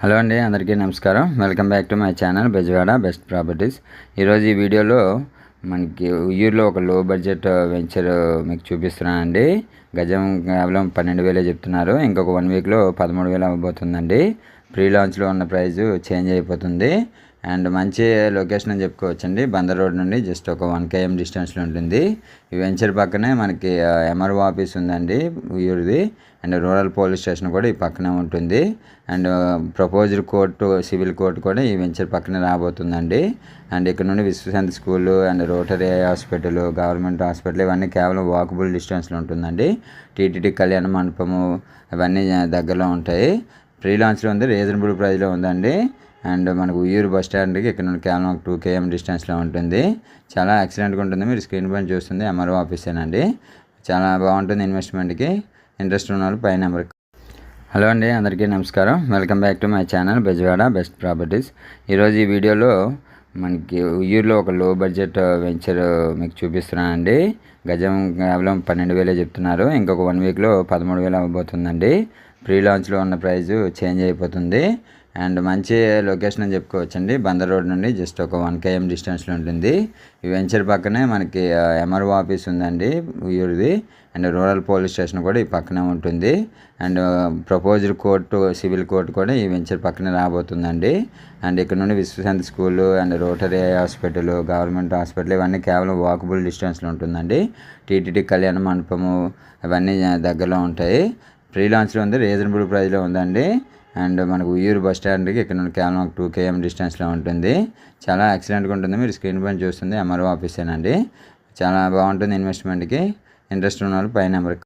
Hello అండి, అందరికీ నమస్కారం. Welcome back to my channel Bezawada best properties. ఈరోజు ఈ వీడియోలో మనకి ఉయ్యూరులో ఒక లో బడ్జెట్ వెంచర్ మీకు చూపిస్తున్నానండి. గజం కేవలం 12,000 చెప్తున్నారు. ఇంకొక 1 వీక్లో 13,000 అవ్వబోతుందండి. ప్రీ లాంచ్లో ఉన్న ప్రైస్ చేంజ్ అయిపోతుంది. అండ్ మంచి లొకేషన్ అని చెప్పుకోవచ్చండి. బందర్ రోడ్ నుండి జస్ట్ ఒక 1 km డిస్టెన్స్లో ఉంటుంది. ఈ వెంచర్ పక్కనే మనకి ఎంఆర్ఓ ఆఫీస్ ఉందండి ఉయ్యూరుది. అండ్ రూరల్ పోలీస్ స్టేషన్ కూడా ఈ పక్కనే ఉంటుంది. And proposed court, civil court కూడా ఈ వెంచర్ పక్కనే రాబోతుందండి. అండ్ ఇక్కడ నుండి Vishwashanti school and Rotary hospital, government hospital ఇవన్నీ కేవలం వాకబుల్ డిస్టెన్స్లో ఉంటుందండి. టీటీడీ కళ్యాణ మండపము ఇవన్నీ దగ్గరలో ఉంటాయి. ప్రీ లాంచ్లో ఉంది, రీజనబుల్ ప్రైస్లో ఉందండి. అండ్ మనకు ఉయ్యూరు బస్ స్టాండ్కి ఇక్కడ నుండి కేవలం 2 km డిస్టెన్స్లో ఉంటుంది. చాలా ఎక్సలెంట్గా ఉంటుంది. మీరు స్క్రీన్ పైన చూస్తుంది ఎంఆర్ఓ ఆఫీసేనండి. చాలా బాగుంటుంది. ఇన్వెస్ట్మెంట్కి ఇంట్రెస్ట్ ఉన్న వాళ్ళు పై నెంబర్. హలో అండి, అందరికీ నమస్కారం. Welcome back to my channel Bezawada best properties. ఈరోజు ఈ వీడియోలో మనకి ఉయ్యూరులో ఒక లో బడ్జెట్ వెంచర్ మీకు చూపిస్తున్నానండి. గజం కేవలం 12,000 చెప్తున్నారు. ఇంకొక 1 వీక్లో 13,000 అవ్వబోతుందండి. ప్రీ లాంచ్లో ఉన్న ప్రైస్ చేంజ్ అయిపోతుంది. అండ్ మంచి లొకేషన్ అని చెప్పుకోవచ్చండి. బందర్ రోడ్ నుండి జస్ట్ ఒక 1 km డిస్టెన్స్లో ఉంటుంది. ఈ వెంచర్ పక్కనే మనకి ఎంఆర్ఓ ఆఫీస్ ఉందండి ఉయ్యూరుది. అండ్ రూరల్ పోలీస్ స్టేషన్ కూడా ఈ పక్కనే ఉంటుంది. And proposed court, civil court కూడా ఈ వెంచర్ పక్కనే రాబోతుందండి. అండ్ ఇక్కడ నుండి Vishwashanti school and Rotary hospital, government hospital ఇవన్నీ కేవలం వాకబుల్ డిస్టెన్స్లో ఉంటుందండి. టీటీడీ కళ్యాణ మండపము ఇవన్నీ దగ్గరలో ఉంటాయి. ప్రీ లాంచ్లో ఉంది, రీజనబుల్ ప్రైస్లో ఉందండి. అండ్ మనకు ఉయ్యూరు బస్ స్టాండ్కి ఇక్కడ నుండి కేవలం 2 km డిస్టెన్స్లో ఉంటుంది. చాలా ఎక్సలెంట్గా ఉంటుంది. మీరు స్క్రీన్ పైన చూస్తుంది ఎంఆర్ఓ ఆఫీసేనండి. చాలా బాగుంటుంది. ఇన్వెస్ట్మెంట్కి ఇంట్రెస్ట్ ఉన్న వాళ్ళు పై నెంబర్